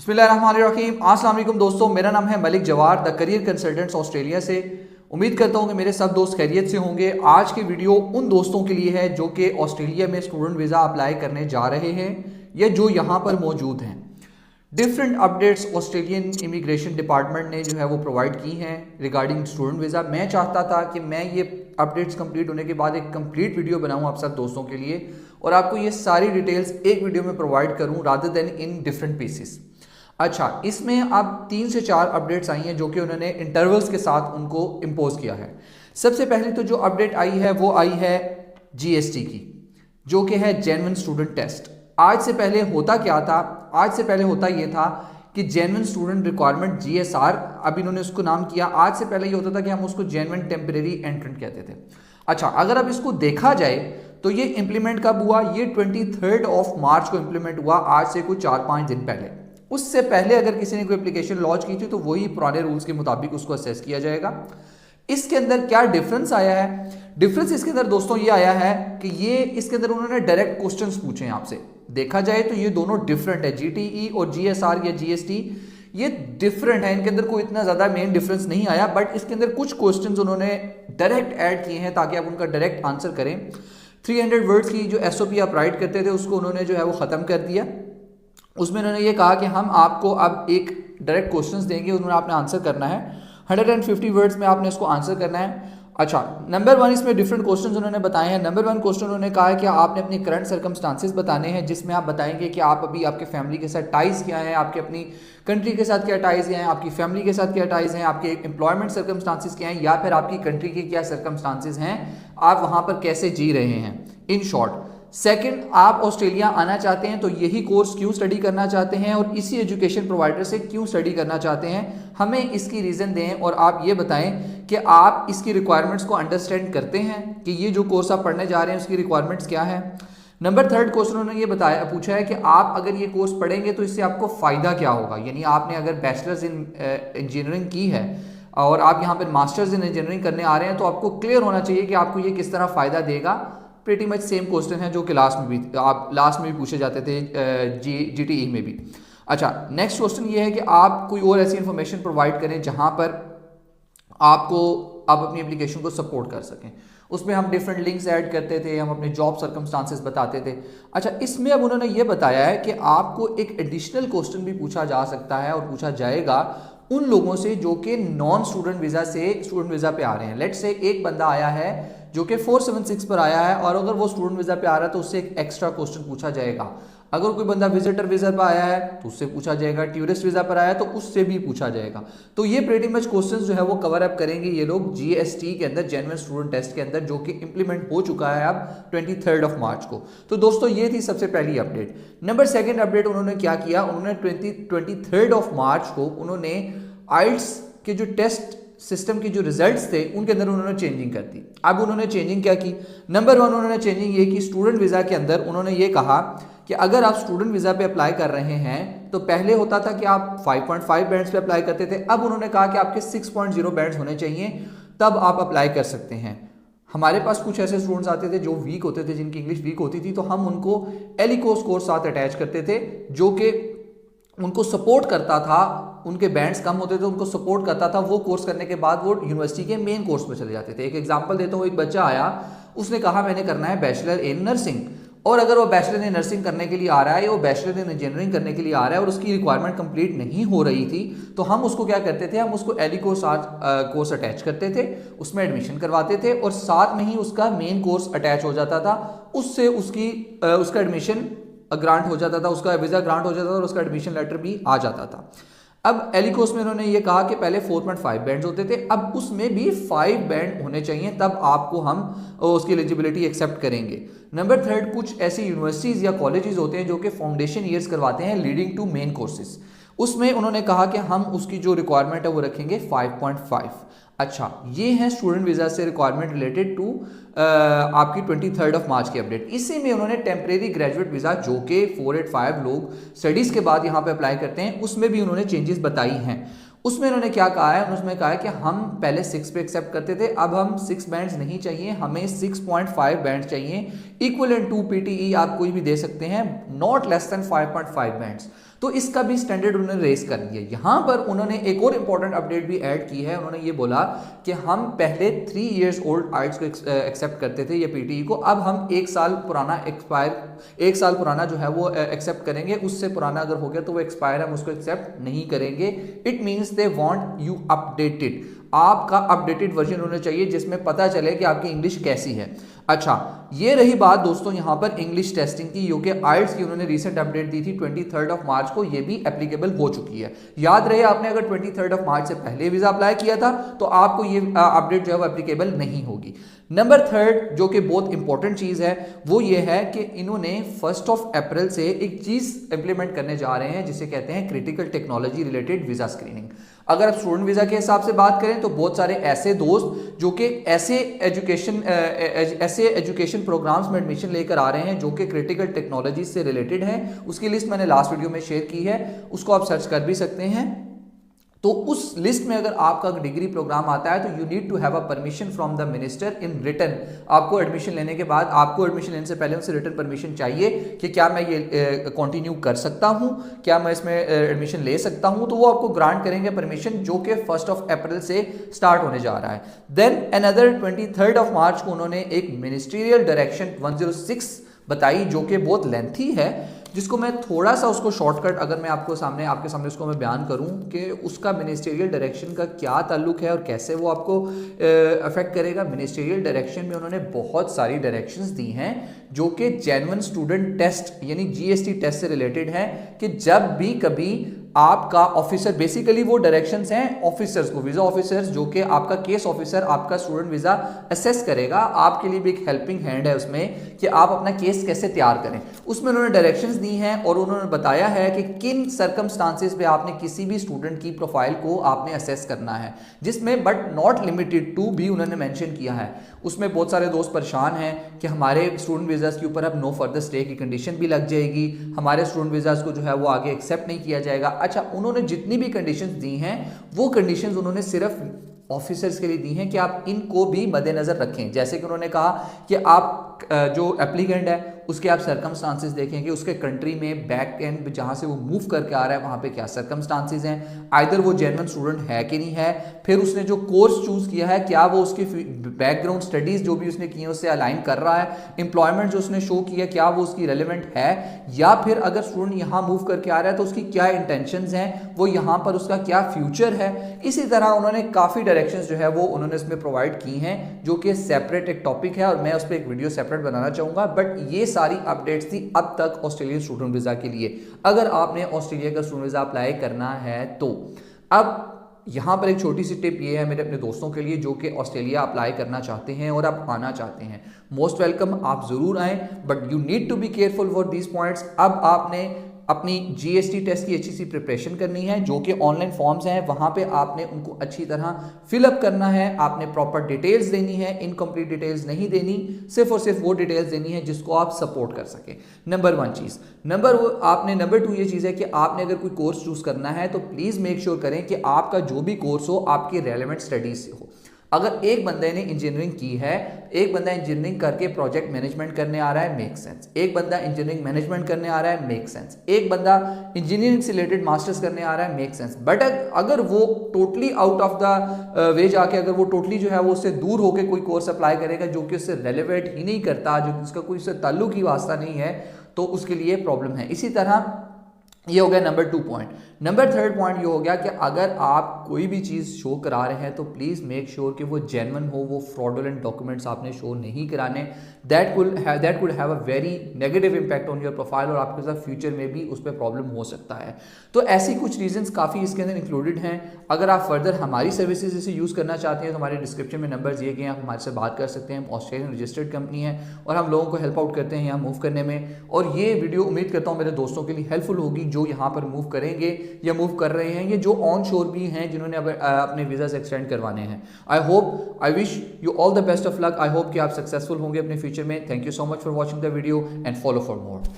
बिस्मिल्लाहिर्रहमानिर्रहीम। अस्सलाम वालेकुम दोस्तों, मेरा नाम है मलिक जवार, द करियर कंसल्टेंट्स ऑस्ट्रेलिया से। उम्मीद करता हूँ कि मेरे सब दोस्त खैरियत से होंगे। आज की वीडियो उन दोस्तों के लिए है जो कि ऑस्ट्रेलिया में स्टूडेंट वीज़ा अप्लाई करने जा रहे हैं या जो यहाँ पर मौजूद हैं। Different updates Australian immigration department ने जो है वो प्रोवाइड की हैं रिगार्डिंग स्टूडेंट वीज़ा। मैं चाहता था कि मैं ये अपडेट्स कंप्लीट होने के बाद एक कंप्लीट वीडियो बनाऊं आप सब दोस्तों के लिए और आपको ये सारी डिटेल्स एक वीडियो में प्रोवाइड करूं rather then in different pieces. अच्छा, इसमें अब 3 से 4 अपडेट्स आई हैं जो कि उन्होंने इंटरवल्स के साथ उनको इम्पोज किया है। सबसे पहले तो जो अपडेट आई है वो आई है जीएसटी की, जो कि है जेन्युइन स्टूडेंट टेस्ट। आज से पहले होता क्या था? आज से पहले होता ये था कि जेन्युइन स्टूडेंट रिक्वायरमेंट जीएसआर, अब इन्होंने उसको नाम किया। आज से पहले ये होता था कि हम उसको जेन्युइन टेम्परेरी एंट्रेंट कहते थे। अच्छा, अगर अब इसको देखा जाए तो ये इंप्लीमेंट कब हुआ? ये 23 मार्च को इंप्लीमेंट हुआ, आज से कुछ 4-5 दिन पहले। उससे पहले अगर किसी ने कोई एप्लीकेशन लॉन्च की थी तो वही पुराने रूल्स के मुताबिक उसको असेस किया जाएगा। इसके अंदर क्या डिफरेंस आया है? डिफरेंस इसके अंदर दोस्तों ये आया है कि ये इसके अंदर उन्होंने डायरेक्ट क्वेश्चंस पूछे हैं आपसे। देखा जाए तो ये दोनों डिफरेंट है, जीटीई और जीएसआर या जीएसटी ये डिफरेंट है। इनके अंदर कोई इतना ज्यादा मेन डिफरेंस नहीं आया, बट इसके अंदर कुछ क्वेश्चंस उन्होंने डायरेक्ट ऐड किए हैं ताकि आप उनका डायरेक्ट आंसर करें। 300 वर्ड्स की जो एसओपी आप राइट करते थे उसको उन्होंने जो है वो खत्म कर दिया। उसमें उन्होंने ये कहा कि हम आपको अब एक डायरेक्ट क्वेश्चंस देंगे, उसमें आपने आंसर करना है। 150 वर्ड्स में आपने इसको आंसर करना है। अच्छा, नंबर 1 इसमें डिफरेंट क्वेश्चंस उन्होंने बताए हैं। नंबर 1 क्वेश्चन उन्होंने कहा है कि आपने अपनी करंट सर्कमस्टांसेस बताने हैं, जिसमें आप बताएंगे कि आप अभी आपके फैमिली के साथ टाइज क्या है, आपके अपनी कंट्री के साथ क्या टाइज हैं, आपकी फैमिली के साथ क्या टाइज हैं, आपके एम्प्लॉयमेंट सर्कमस्टांसेस क्या हैं, या फिर आपकी कंट्री के क्या सर्कमस्टांसेस हैं, आप वहाँ पर कैसे जी रहे हैं, इन शॉर्ट। सेकंड, आप ऑस्ट्रेलिया आना चाहते हैं तो यही कोर्स क्यों स्टडी करना चाहते हैं और इसी एजुकेशन प्रोवाइडर से क्यों स्टडी करना चाहते हैं, हमें इसकी रीज़न दें और आप ये बताएं कि आप इसकी रिक्वायरमेंट्स को अंडरस्टैंड करते हैं कि ये जो कोर्स आप पढ़ने जा रहे हैं उसकी रिक्वायरमेंट्स क्या है। नंबर 3 क्वेश्चन उन्होंने ये पूछा है कि आप अगर ये कोर्स पढ़ेंगे तो इससे आपको फ़ायदा क्या होगा। यानी आपने अगर बैचलर्स इन इंजीनियरिंग की है और आप यहाँ पर मास्टर्स इन इंजीनियरिंग करने आ रहे हैं तो आपको क्लियर होना चाहिए कि आपको ये किस तरह फ़ायदा देगा। प्रीटी मच सेम क्वेश्चन है जो कि लास्ट में भी पूछे जाते थे जीटीई में भी। अच्छा, नेक्स्ट क्वेश्चन ये है कि आप कोई और ऐसी इंफॉर्मेशन प्रोवाइड करें जहां पर आप अपनी एप्लीकेशन को सपोर्ट कर सकें। उसमें हम डिफरेंट लिंक्स ऐड करते थे, हम अपने जॉब सर्कमस्टांसेस बताते थे। अच्छा, इसमें अब उन्होंने ये बताया है कि आपको एक एडिशनल क्वेश्चन भी पूछा जा सकता है और पूछा जाएगा उन लोगों से जो कि नॉन स्टूडेंट वीज़ा से स्टूडेंट वीज़ा पे आ रहे हैं। लेट से एक बंदा आया है जो कि 476 पर आया है और अगर वो स्टूडेंट वीज़ा पे आ रहा है तो उससे एक एक्स्ट्रा क्वेश्चन पूछा जाएगा। अगर कोई बंदा विजिटर वीज़ा पर आया है तो उससे पूछा जाएगा, टूरिस्ट वीज़ा पर आया है तो उससे भी पूछा जाएगा। तो ये प्रीटी मच क्वेश्चंस जो है वो कवर अप करेंगे ये लोग जीएसटी के अंदर, जेन्युइन स्टूडेंट टेस्ट के अंदर, जो कि इंप्लीमेंट हो चुका है अब 23 मार्च को। तो दोस्तों ये थी सबसे पहली अपडेट। नंबर 2 अपडेट उन्होंने क्या किया, उन्होंने 23 मार्च को उन्होंने आइल्स के जो टेस्ट सिस्टम के जो रिजल्ट्स थे उनके अंदर उन्होंने चेंजिंग कर दी। अब उन्होंने चेंजिंग क्या की? नंबर 1 उन्होंने चेंजिंग ये की, स्टूडेंट वीज़ा के अंदर उन्होंने ये कहा कि अगर आप स्टूडेंट वीज़ा पे अप्लाई कर रहे हैं तो पहले होता था कि आप 5.5 बैंड्स पे अप्लाई करते थे। अब उन्होंने कहा कि आपके 6.0 बैंड्स होने चाहिए, तब आप अप्लाई कर सकते हैं। हमारे पास कुछ ऐसे स्टूडेंट्स आते थे जो वीक होते थे, जिनकी इंग्लिश वीक होती थी, तो हम उनको एलिकोस कोर्स साथ अटैच करते थे जो कि उनको सपोर्ट करता था। उनके बैंड्स कम होते थे, उनको सपोर्ट करता था। वो कोर्स करने के बाद वो यूनिवर्सिटी के मेन कोर्स में चले जाते थे। एक एग्जांपल देता हूँ, एक बच्चा आया, उसने कहा मैंने करना है बैचलर इन नर्सिंग, और अगर वो बैचलर इन नर्सिंग करने के लिए आ रहा है या वो बैचलर इन इंजीनियरिंग करने के लिए आ रहा है और उसकी रिक्वायरमेंट कंप्लीट नहीं हो रही थी, तो हम उसको क्या करते थे, हम उसको एलिकोस कोर्स अटैच करते थे, उसमें एडमिशन करवाते थे और साथ में ही उसका मेन कोर्स अटैच हो जाता था। उससे उसका एडमिशन ग्रांट हो जाता था, उसका वीज़ा ग्रांट हो जाता था और उसका एडमिशन लेटर भी आ जाता था। अब एलिकोस में उन्होंने ये कहा कि पहले 4.5 बैंड्स होते थे, अब उसमें भी 5 बैंड होने चाहिए, तब आपको हम उसकी एलिजिबिलिटी एक्सेप्ट करेंगे। नंबर 3, कुछ ऐसी यूनिवर्सिटीज़ या कॉलेजेस होते हैं जो कि फाउंडेशन ईयर्स करवाते हैं लीडिंग टू मेन कोर्सेज, उसमें उन्होंने कहा कि हम उसकी जो रिक्वायरमेंट है वो रखेंगे 5.5। अच्छा, ये है स्टूडेंट वीज़ा से रिक्वायरमेंट रिलेटेड टू आपकी 23 मार्च की अपडेट। इसी में उन्होंने टेम्परेरी ग्रेजुएट वीज़ा जो कि 485 लोग स्टडीज़ के बाद यहाँ पे अप्लाई करते हैं, उसमें भी उन्होंने चेंजेस बताई हैं। उसमें उन्होंने क्या कहा है, उसमें कहा है कि हम पहले 6 पे एक्सेप्ट करते थे, अब हम 6 बैंड्स नहीं चाहिए, हमें 6.5 बैंड चाहिए, इक्वल टू पीटीई आप कोई भी दे सकते हैं, नॉट लेस देन 5.5 बैंड्स। तो इसका भी स्टैंडर्ड उन्होंने रेस कर दिया। यहां पर उन्होंने एक और इंपॉर्टेंट अपडेट भी ऐड की है। उन्होंने ये बोला कि हम पहले 3 years ओल्ड आइल्स को एक्सेप्ट करते थे, ये पीटीई को, अब हम 1 साल पुराना जो है वो एक्सेप्ट करेंगे, उससे पुराना अगर हो गया तो वो एक्सपायर, हम उसको एक्सेप्ट नहीं करेंगे। It means they want you updated, आपका अपडेटेड वर्जन होना चाहिए जिसमें पता चले कि आपकी इंग्लिश कैसी है। अच्छा, ये रही बात दोस्तों यहां पर इंग्लिश टेस्टिंग की, जो कि आइल्स की उन्होंने रीसेंट अपडेट दी थी 23 मार्च को, ये भी एप्लीकेबल हो चुकी है। याद रहे, आपने अगर 23 मार्च से पहले वीजा अप्लाई किया था तो आपको ये अपडेट जो है वो एप्लीकेबल नहीं होगी। नंबर 3 जो कि बहुत इंपॉर्टेंट चीज है वो ये है कि इन्होंने 1 अप्रैल से एक चीज इंप्लीमेंट करने जा रहे हैं जिसे कहते हैं critical technology related visa screening. अगर आप स्टूडेंट वीजा के हिसाब से बात करें तो बहुत सारे ऐसे दोस्त जो कि ऐसे एजुकेशन प्रोग्राम्स में एडमिशन लेकर आ रहे हैं जो कि क्रिटिकल टेक्नोलॉजी से रिलेटेड हैं, उसकी लिस्ट मैंने लास्ट वीडियो में शेयर की है, उसको आप सर्च कर भी सकते हैं। तो उस लिस्ट में अगर आपका डिग्री प्रोग्राम आता है तो you need to have a permission from the minister in written. आपको एडमिशन लेने के बाद, आपको एडमिशन लेने से पहले उनसे रिटन परमिशन चाहिए कि क्या मैं ये कंटिन्यू कर सकता हूं, क्या मैं इसमें एडमिशन ले सकता हूं, तो वो आपको ग्रांट करेंगे परमिशन, जो कि 1 अप्रैल से स्टार्ट होने जा रहा है। देन अनदर 23 मार्च को उन्होंने एक मिनिस्ट्रियल डायरेक्शन 106 बताई जो कि बहुत लेंथी है, जिसको मैं थोड़ा सा उसको शॉर्टकट अगर मैं आपके सामने उसको मैं बयान करूं कि उसका मिनिस्ट्रियल डायरेक्शन का क्या ताल्लुक है और कैसे वो आपको अफेक्ट करेगा। मिनिस्ट्रियल डायरेक्शन में उन्होंने बहुत सारी डायरेक्शंस दी हैं जो कि जेन्युइन स्टूडेंट टेस्ट यानी जीएसटी टेस्ट से रिलेटेड है, कि जब भी कभी आपका ऑफिसर, बेसिकली वो डायरेक्शंस हैं ऑफिसर्स को, वीजा ऑफिसर्स जो कि आपका केस ऑफिसर आपका स्टूडेंट वीजा असेस करेगा, आपके लिए भी एक हेल्पिंग हैंड है उसमें कि आप अपना केस कैसे तैयार करें। उसमें उन्होंने डायरेक्शंस दी हैं और उन्होंने बताया है कि किन सर्कमस्टांसेस पे आपने किसी भी स्टूडेंट की प्रोफाइल को आपने असेस करना है, जिसमें बट नॉट लिमिटेड टू भी उन्होंने मेंशन किया है। उसमें बहुत सारे दोस्त परेशान हैं कि हमारे स्टूडेंट वीजास के ऊपर अब नो फर्दर स्टे की कंडीशन भी लग जाएगी, हमारे स्टूडेंट वीजास को जो है वो आगे एक्सेप्ट नहीं किया जाएगा। अच्छा, उन्होंने जितनी भी कंडीशंस दी हैं वो कंडीशंस उन्होंने सिर्फ ऑफिसर्स के लिए दी हैं कि आप इनको भी मद्देनजर रखें। जैसे कि उन्होंने कहा कि आप जो एप्लीकेंट है उसके आप सर्कमस्टांसेस देखें कि उसके कंट्री में बैक एंड जहां से वो मूव करके आ रहा है वहां पे क्या सर्कमस्टांसेस हैं, आइदर वो जेन्युइन स्टूडेंट है कि नहीं है, फिर उसने जो कोर्स चूज किया है क्या वो उसकी बैकग्राउंड स्टडीज जो भी उसने की है उससे अलाइन कर रहा है, एम्प्लॉयमेंट जो उसने शो किया क्या वो उसकी रेलिवेंट है, या फिर अगर स्टूडेंट यहां मूव करके आ रहा है तो उसकी क्या इंटेंशंस हैं, वो यहां पर उसका क्या फ्यूचर है। इसी तरह उन्होंने काफी डायरेक्शंस जो है वो उन्होंने इसमें प्रोवाइड की हैं जो कि सेपरेट एक टॉपिक है और मैं उस पर एक वीडियो सेपरेट बनाना चाहूंगा। बट ये सारी अपडेट्स थी अब तक ऑस्ट्रेलियन स्टूडेंट वीजा के लिए। अगर आपने ऑस्ट्रेलिया का स्टूडेंट वीजा अप्लाई करना है तो अब यहां पर एक छोटी सी टिप ये है मेरे अपने दोस्तों के लिए जो कि ऑस्ट्रेलिया अप्लाई करना चाहते हैं और आप आना चाहते हैं, मोस्ट वेलकम, आप जरूर आएं, but you need to be careful for these points. अब आपने अपनी जीएसटी टेस्ट की अच्छी सी प्रिपरेशन करनी है, जो कि ऑनलाइन फॉर्म्स हैं वहां पे आपने उनको अच्छी तरह फिलअप करना है, आपने प्रॉपर डिटेल्स देनी है, इनकम्प्लीट डिटेल्स नहीं देनी, सिर्फ और सिर्फ वो डिटेल्स देनी है जिसको आप सपोर्ट कर सकें। नंबर 1 चीज। नंबर 2 ये चीज है कि आपने अगर कोई कोर्स चूज करना है तो प्लीज मेक श्योर करें कि आपका जो भी कोर्स हो आपके रेलेवेंट स्टडीज से हो। अगर एक बंदे ने इंजीनियरिंग की है, एक बंदा इंजीनियरिंग करके प्रोजेक्ट मैनेजमेंट करने आ रहा है, मेक सेंस, एक बंदा इंजीनियरिंग मैनेजमेंट करने आ रहा है, मेक सेंस, एक बंदा इंजीनियरिंग से रिलेटेड मास्टर्स करने आ रहा है, मेक सेंस। बट अगर वो totally out of the way जाके अगर वो टोटली जो है वो उससे दूर होकर कोई कोर्स अप्लाई करेगा जो कि उससे रेलेवेंट ही नहीं करता, जो उसका कोई उससे ताल्लुक ही वास्ता नहीं है, तो उसके लिए प्रॉब्लम है। इसी तरह ये हो गया नंबर 2 पॉइंट। नंबर 3 पॉइंट ये हो गया कि अगर आप कोई भी चीज़ शो करा रहे हैं तो प्लीज़ मेक श्योर कि वो जेन्युइन हो, वो फ्रॉडुलेंट डॉक्यूमेंट्स आपने शो नहीं कराने। That could have a very negative impact on your profile और आपके साथ फ्यूचर में भी उस पर प्रॉब्लम हो सकता है। तो ऐसी कुछ रीजंस काफ़ी इसके अंदर इंक्लूडेड हैं। अगर आप फर्दर हमारी सर्विसेज इसे यूज़ करना चाहते हैं तो हमारे डिस्क्रिप्शन में नंबर दिए गए हैं, आप हमारे से बात कर सकते हैं। ऑस्ट्रेलियन रजिस्टर्ड कंपनी है और हम लोगों को हेल्प आउट करते हैं यहाँ मूव करने में। और ये वीडियो उम्मीद करता हूँ मेरे दोस्तों के लिए हेल्पफुल होगी जो यहाँ पर मूव करेंगे या मूव कर रहे हैं, ये जो ऑन शोर भी हैं जिन्होंने अपने वीज़ास एक्सटेंड करवाने हैं। I wish you all the best of luck. I hope कि आप सक्सेसफुल होंगे अपने फ्यूचर में। Thank you so much for watching the video and follow for more.